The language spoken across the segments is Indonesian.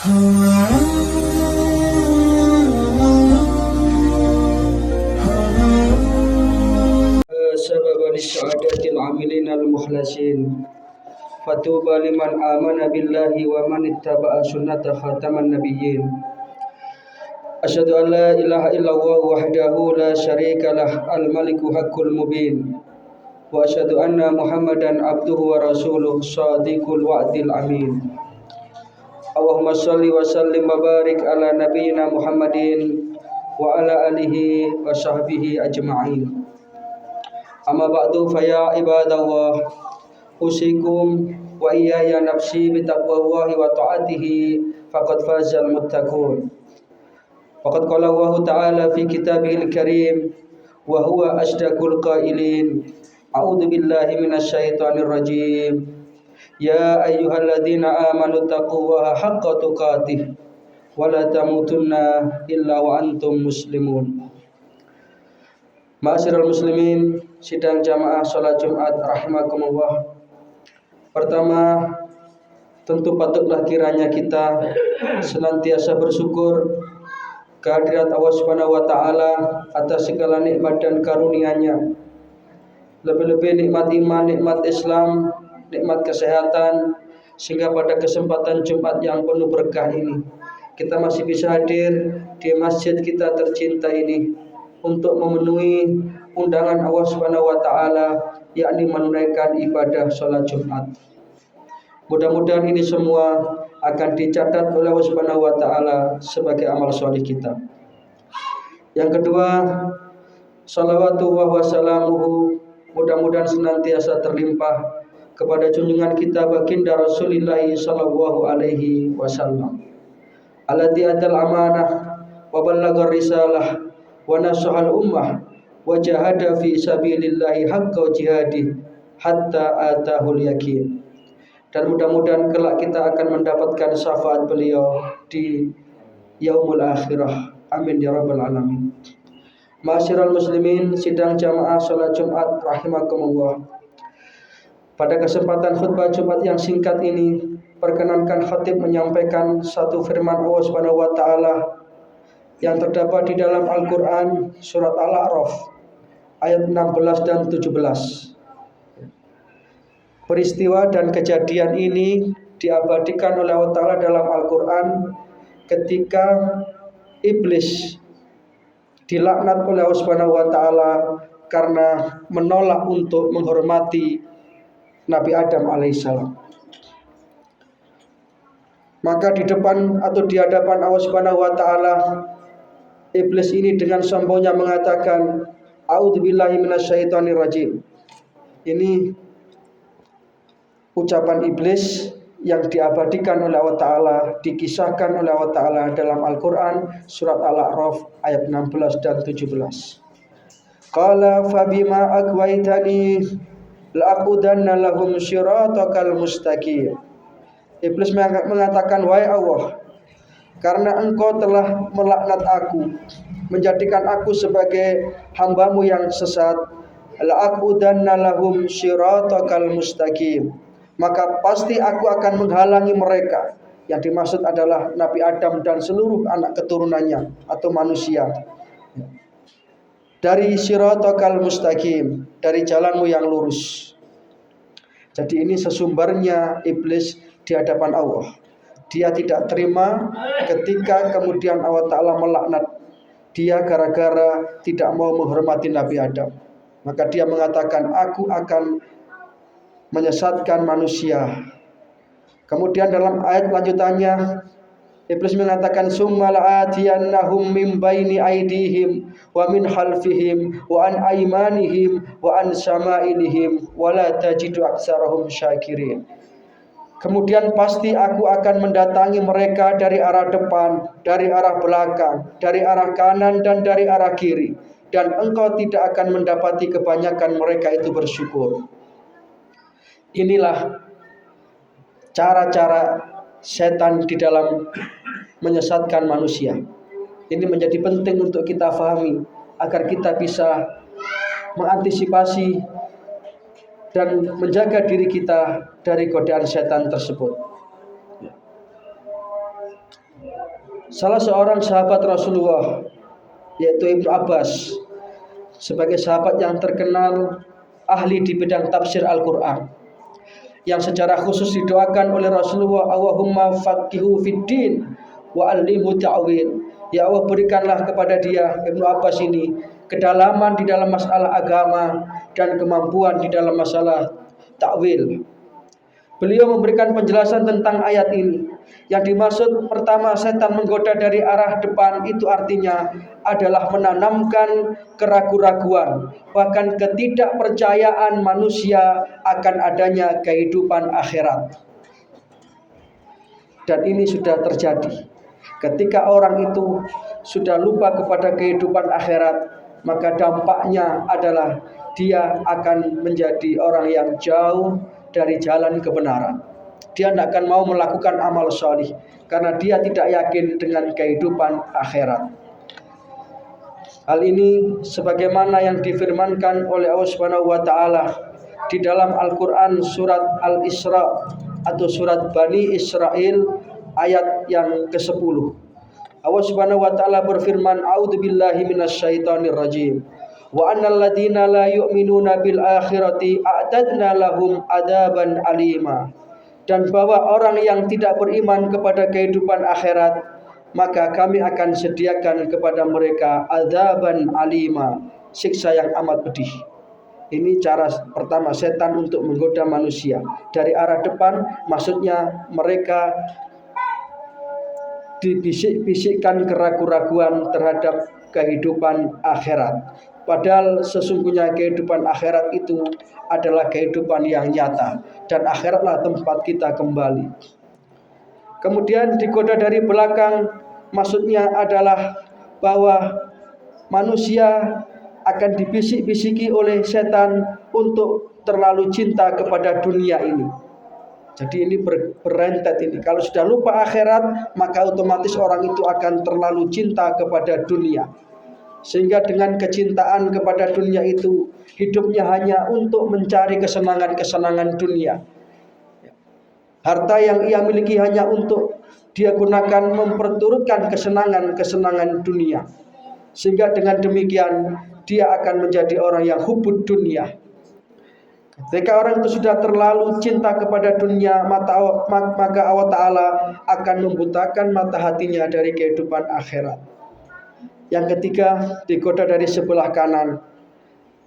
سببا للسعادة العاملين المخلصين فطوبى لمن آمن بالله ومن اتبع سنة خاتم النبيين أشهد أن لا إله إلا الله وحده لا شريك له الملك حق المبين وأشهد أن محمدا عبده ورسوله صادق الوعد الأمين اللهم صل وسلم وبارك على نبينا محمد وعلى آله وصحبه أجمعين أما بعد فيا عباد الله أوصيكم وإياي نفسي بتقوى الله وطاعته فقد فاز المتقون وقد قال الله تعالى في كتابه الكريم وهو أصدق القائلين أعوذ بالله من الشيطان الرجيم يا أيها الذين آمنوا اتقوا الله حق تقاته ولا تموتن إلا وأنتم مسلمون. Ma'asyiral muslimin, sidang jamaah salat Jumat rahimakumullah. Pertama, tentu patutlah kiranya kita senantiasa bersyukur kehadirat Allah Subhanahu wa taala atas segala nikmat dan karunia-Nya. Lebih-lebih nikmat iman, nikmat Islam, nikmat kesehatan, sehingga pada kesempatan Jumat yang penuh berkah ini kita masih bisa hadir di masjid kita tercinta ini untuk memenuhi undangan Allah Subhanahu wa taala, yakni menunaikan ibadah salat Jumat. Mudah-mudahan ini semua akan dicatat oleh Allah Subhanahu wa taala sebagai amal soleh kita. Yang kedua, salawatullah wa salamuhu, mudah-mudahan senantiasa terlimpah kepada junjungan kita baginda Rasulullah sallallahu alaihi wasallam. Alladzi adal amanah wa ballagha risalah wa nasahal ummah wa jahada fi sabilillahi haqqa jihadih hatta atahul yakin. Dan mudah-mudahan kelak kita akan mendapatkan syafaat beliau di yaumul akhirah. Amin ya rabbal alamin. Ma'asyiral muslimin, sidang jamaah salat Jumat rahimakumullah. Pada kesempatan khutbah Jumat yang singkat ini, perkenankan khatib menyampaikan satu firman Allah Subhanahu wa taala yang terdapat di dalam Al-Qur'an surat Al-A'raf ayat 16 dan 17. Peristiwa dan kejadian ini diabadikan oleh Allah Ta'ala dalam Al-Quran ketika iblis dilaknat oleh Allah Subhanahu wa Ta'ala karena menolak untuk menghormati Nabi Adam alaihissalam. Maka di depan atau di hadapan Allah Subhanahu wa Ta'ala, iblis ini dengan sombongnya mengatakan, A'udzubillahi minasyaitonirrajim. Ini ucapan iblis yang diabadikan oleh Allah Ta'ala, dikisahkan oleh Allah Ta'ala dalam Al-Quran surat Al-A'raf ayat 16 dan 17. Qala fabima agwaitani la'aqudanna lahum syiratakal mustaqim. Iblis mengatakan, wahai Allah, karena engkau telah melaknat aku, menjadikan aku sebagai hambamu yang sesat, la'aqudanna lahum syiratakal mustaqim, maka pasti aku akan menghalangi mereka. Yang dimaksud adalah Nabi Adam dan seluruh anak keturunannya atau manusia dari siratal mustaqim, dari jalanmu yang lurus. Jadi ini sesumbernya iblis di hadapan Allah. Dia tidak terima ketika kemudian Allah Ta'ala melaknat dia gara-gara tidak mau menghormati Nabi Adam. Maka dia mengatakan, aku akan menyesatkan manusia. Kemudian dalam ayat lanjutannya iblis mengatakan, summa la'atiyannahum min baini aydihim wa min khalfihim wa an aymanihim wa an shama'ilihim wa la tajidu aktsarahum syakirin. Kemudian pasti aku akan mendatangi mereka dari arah depan, dari arah belakang, dari arah kanan dan dari arah kiri, dan engkau tidak akan mendapati kebanyakan mereka itu bersyukur. Inilah cara-cara setan di dalam menyesatkan manusia. Ini menjadi penting untuk kita fahami agar kita bisa mengantisipasi dan menjaga diri kita dari godaan setan tersebut. salah seorang sahabat Rasulullah, yaitu Ibnu Abbas, sebagai sahabat yang terkenal ahli di bidang tafsir Al-Quran, yang secara khusus didoakan oleh Rasulullah, Allahumma faqihu fiddin wa allimhu ta'wil. Ya Allah, berikanlah kepada dia, Ibnu Abbas ini, kedalaman di dalam masalah agama dan kemampuan di dalam masalah takwil. Beliau memberikan penjelasan tentang ayat ini. Yang dimaksud pertama, setan menggoda dari arah depan, itu artinya adalah menanamkan keraguan-raguan, bahkan ketidakpercayaan manusia akan adanya kehidupan akhirat. Dan ini sudah terjadi. Ketika orang itu sudah lupa kepada kehidupan akhirat, maka dampaknya adalah dia akan menjadi orang yang jauh dari jalan kebenaran. Dia tidak akan mau melakukan amal solih karena dia tidak yakin dengan kehidupan akhirat. Hal ini sebagaimana yang difirmankan oleh Allah Subhanahu wa taala di dalam Al-Qur'an surat Al-Isra atau surat Bani Israil ayat yang ke-10. Allah Subhanahu wa taala berfirman, a'udzubillahi minasyaitonir rajim. Wa annal ladzina la yu'minuna bil akhirati a'tadna lahum adaban alima. Dan bahwa orang yang tidak beriman kepada kehidupan akhirat, maka kami akan sediakan kepada mereka azaban alima, siksa yang amat pedih. Ini cara pertama setan untuk menggoda manusia. Dari arah depan, maksudnya mereka dibisik-bisikkan keraguan-raguan terhadap kehidupan akhirat. Padahal sesungguhnya kehidupan akhirat itu adalah kehidupan yang nyata, dan akhiratlah tempat kita kembali. Kemudian digoda dari belakang, maksudnya adalah bahwa manusia akan dibisik-bisiki oleh setan untuk terlalu cinta kepada dunia ini. Jadi ini berentet ini. Kalau sudah lupa akhirat, maka otomatis orang itu akan terlalu cinta kepada dunia. Sehingga dengan kecintaan kepada dunia itu, hidupnya hanya untuk mencari kesenangan-kesenangan dunia. Harta yang ia miliki hanya untuk dia gunakan memperturutkan kesenangan-kesenangan dunia. Sehingga dengan demikian dia akan menjadi orang yang hubud dunia. Ketika orang itu sudah terlalu cinta kepada dunia, maka Allah Ta'ala akan membutakan mata hatinya dari kehidupan akhirat. Yang ketiga, digoda dari sebelah kanan.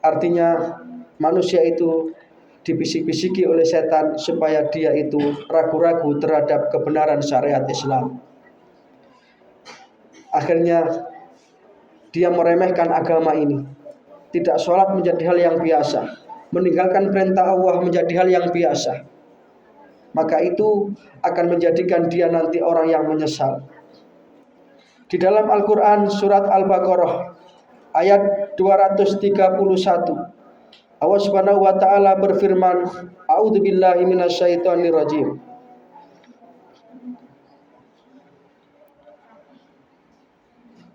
Artinya manusia itu dibisik-bisiki oleh setan supaya dia itu ragu-ragu terhadap kebenaran syariat Islam. Akhirnya dia meremehkan agama ini. Tidak sholat menjadi hal yang biasa, meninggalkan perintah Allah menjadi hal yang biasa. Maka itu akan menjadikan dia nanti orang yang menyesal. Di dalam Al-Quran surat Al-Baqarah ayat 231, Allah Subhanahu wa taala berfirman, a'udzubillahi minasyaitonir rajim.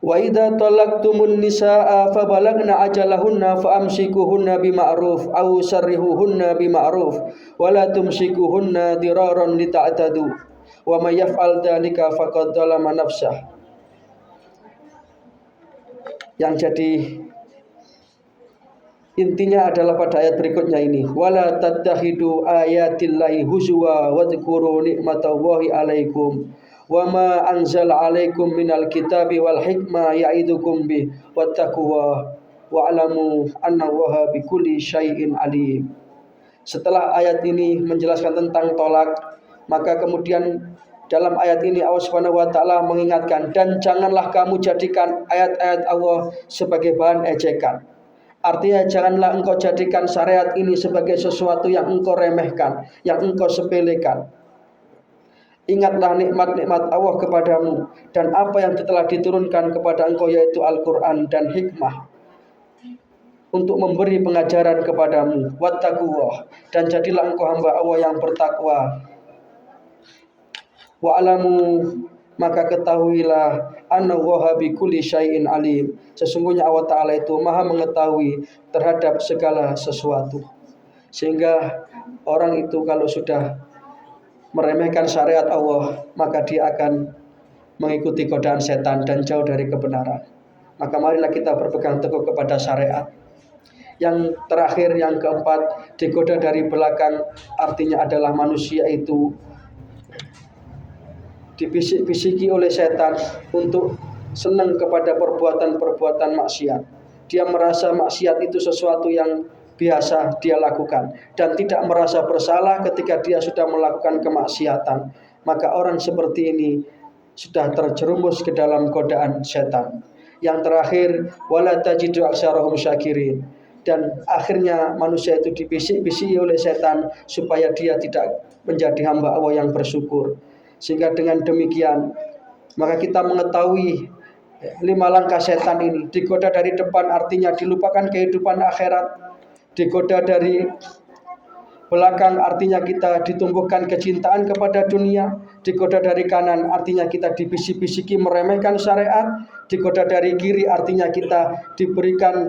Wa idza talaqtumun nisaa fa balagna ajalahunna fa amsikuhunna bima'ruf aw sarrihuhunna bima'ruf wa la tumsikuhunna diraran lita'tadu wa may yaf'al dzalika faqad dzalama nafsah. Yang jadi intinya adalah pada ayat berikutnya ini, wala tattakhidu ayatillahi huzwa wa dzkuru nikmatallahi alaikum wa ma anzala alaikum minal kitabi wal hikmah ya'idukum bi wattaqwa wa'lamu annallaha bikulli syai'in alim. Setelah ayat ini menjelaskan tentang tolak, maka kemudian dalam ayat ini Allah Subhanahu wa taala mengingatkan, dan janganlah kamu jadikan ayat-ayat Allah sebagai bahan ejekan. Artinya janganlah engkau jadikan syariat ini sebagai sesuatu yang engkau remehkan, yang engkau sepelekan. Ingatlah nikmat-nikmat Allah kepadamu dan apa yang telah diturunkan kepada engkau, yaitu Al-Quran dan hikmah, untuk memberi pengajaran kepadamu. Wattaqullah, dan jadilah engkau hamba Allah yang bertakwa. Wa'lamu, maka ketahuilah, annallaha bikulli syai'in alim, sesungguhnya Allah Ta'ala itu maha mengetahui terhadap segala sesuatu. Sehingga orang itu kalau sudah meremehkan syariat Allah, maka dia akan mengikuti godaan setan dan jauh dari kebenaran. Maka marilah kita berpegang teguh kepada syariat. Yang terakhir, yang keempat, digoda dari belakang, artinya adalah manusia itu dibisik-bisiki oleh setan untuk senang kepada perbuatan-perbuatan maksiat. Dia merasa maksiat itu sesuatu yang biasa dia lakukan dan tidak merasa bersalah ketika dia sudah melakukan kemaksiatan. Maka orang seperti ini sudah terjerumus ke dalam godaan setan. Yang terakhir, wala tajidu aktsarahum syakirin. Dan akhirnya manusia itu dibisik-bisiki oleh setan supaya dia tidak menjadi hamba Allah yang bersyukur. Sehingga dengan demikian maka kita mengetahui 5 langkah setan ini. Digoda dari depan artinya dilupakan kehidupan akhirat. Digoda dari belakang artinya kita ditumbuhkan kecintaan kepada dunia. Digoda dari kanan artinya kita dibisik-bisiki meremehkan syariat. Digoda dari kiri artinya kita diberikan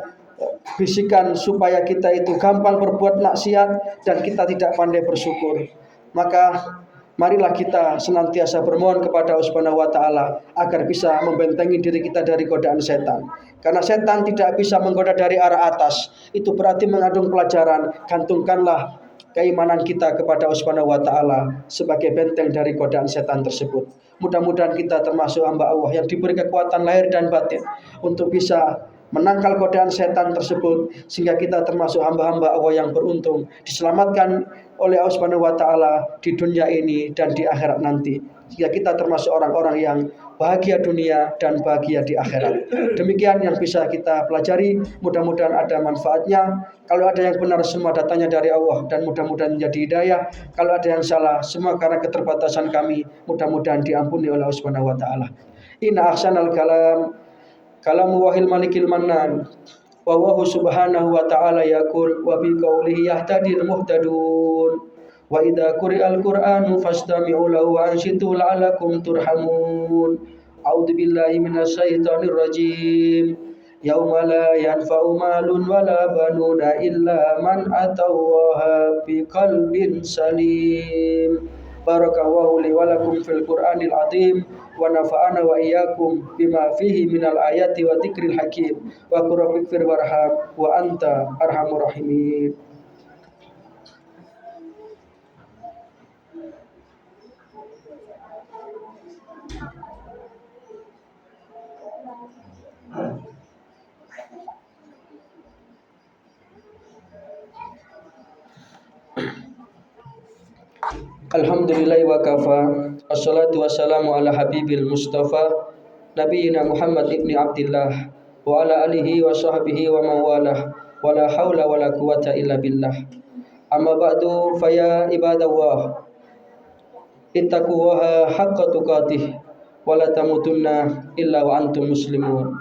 bisikan supaya kita itu gampang berbuat maksiat dan kita tidak pandai bersyukur. Maka marilah kita senantiasa bermohon kepada Allah Subhanahu wa taala agar bisa membentengi diri kita dari godaan setan. Karena setan tidak bisa menggoda dari arah atas. Itu berarti mengandung pelajaran. Gantungkanlah keimanan kita kepada Allah Subhanahu wa taala sebagai benteng dari godaan setan tersebut. Mudah-mudahan kita termasuk hamba Allah yang diberi kekuatan lahir dan batin untuk bisa menangkal godaan setan tersebut, sehingga kita termasuk hamba-hamba Allah yang beruntung, diselamatkan oleh Allah Subhanahu wa taala di dunia ini dan di akhirat nanti. Sehingga kita termasuk orang-orang yang bahagia dunia dan bahagia di akhirat. Demikian yang bisa kita pelajari, mudah-mudahan ada manfaatnya. Kalau ada yang benar semua datangnya dari Allah dan mudah-mudahan menjadi hidayah. Kalau ada yang salah semua karena keterbatasan kami, mudah-mudahan diampuni oleh Allah Subhanahu wa taala. Inna ahsanal kalamu wahil malikil mannan wa huwa subhanahu wa ta'ala yaqul wa bi qawlihi yahtadil muhtadun wa idza quri'al qur'anu fastami'u lahu wa ansitu la'allakum turhamun. A'udzu billahi minasy syaithanir rajim. Yauma la yanfa'u malun wala banuna illa man atallaha biqalbin salim. Barakallahu li wa lakum fil Qur'anil azim wa nafa'ana wa iyyakum bima fihi minal ayati wa dzikril hakim wa qur rabbikfir warham wa anta arhamur rahimin. Alhamdulillahi wa kafa. Assalatu wassalamu ala habibil mustafa nabiyina Muhammad ibni Abdillah wa ala alihi wa sahbihi wa mawalah wa la hawla wa la quwata illa billah. Amma ba'du faya ibadallah ittaqullaha haqqa tuqatih wa la tamutunna illa wa antum muslimun.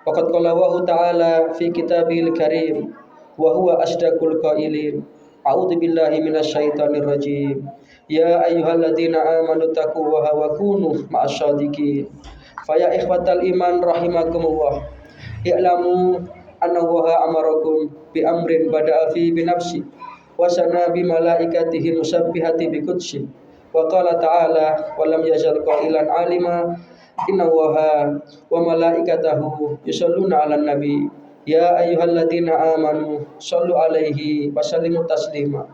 Waqad qala Allah ta'ala fi kitabihil karim wa huwa asdaqul qailin. A'udzu billahi minasy syaithanir rajim. Ya ayyuhalladzina amanu taqullaha wa kunu ma'asyadiqin. Faya ikhwatal iman rahimakumullah. I'lamu anna Allaha amarakum bi amrin bada'a fi bi nafsi wa sana bi malaikatihi musabbihati bi qudsi. Wa qala ta'ala wa lam yazal qailan alima inna Allaha wa malaikatahu yusholluna 'alan nabi. Ya ayyuhalladzina amanu shallu 'alaihi wa sallimu taslima.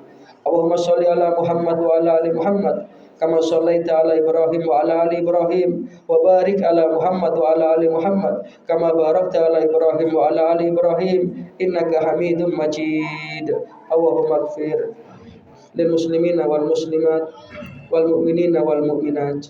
Allahumma sholli ala Muhammad wa ala ali Muhammad kama shallaita ala Ibrahim wa ala ali Ibrahim wa barik ala Muhammad wa ala ali Muhammad kama barakta ala Ibrahim wa ala ali Ibrahim innaka Hamidum Majid. Allahumma ighfir lil muslimina wal muslimat wal mu'minina wal mu'minat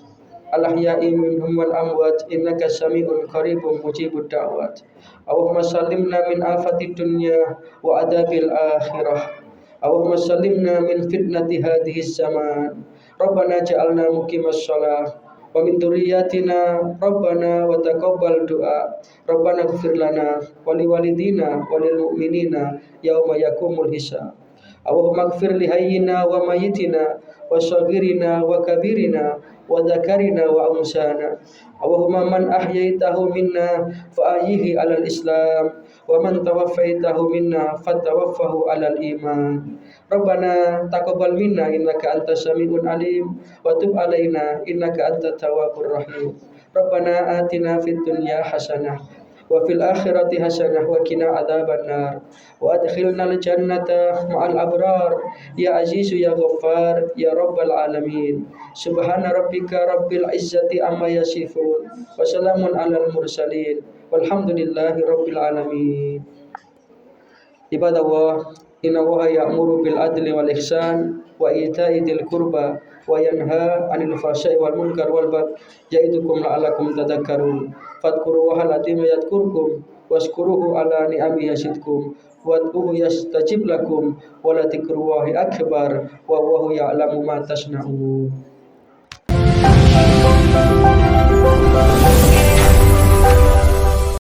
al ahya'i minhum wal amwat innaka sami'un qaribun mujibud da'wat. Allahumma sallimna min afatid dunya wa adabil akhirah. Allahumma sallimna min fitnati hadhis zaman. Rabbana ja'alna muqimas shalah wa min dzurriyyatina Rabbana wa taqabbal du'a. Rabbana ighfir lana wa liwalidina wa lil mu'minina yauma yaqumul hisab. Allahumma ighfir li hayyina wa mayyitina wa shaghirina wa kabirina wa dzakarina wa unsana. Allahumma man ahyaitahu minna fa ahyihi 'alal Islam wa man tawaffaitahu minna fatawaffahu 'alal iman. Rabbana taqabbal minna innaka antas samiul alim wa tub 'alaina innaka antat tawwabur rahim. Rabbana atina fid dunya hasanah wa fil akhirati hasanah wa qina adzabannar wa adkhilnal jannata ma'al abrar ya azizu ya ghaffar ya rabbal alamin. Subhana rabbika rabbil izzati amma yasifun wa salamun alal mursalin walhamdulillahi rabbil alamin. Ibadallah, inna Allaha ya'muru bil adli wal ihsan wa ita'i dzil qurba wa yanha 'anil fahsya'i wal munkar wal baghi ya'idukum la'allakum tadhakkarun. Fadhkurullaha al-'azima yadhkurkum washkuruhu 'ala ni'amihi yazidkum wad'uhu yastajib lakum wa la dzikrullahi akbar wa huwa ya'lamu ma tasna'un.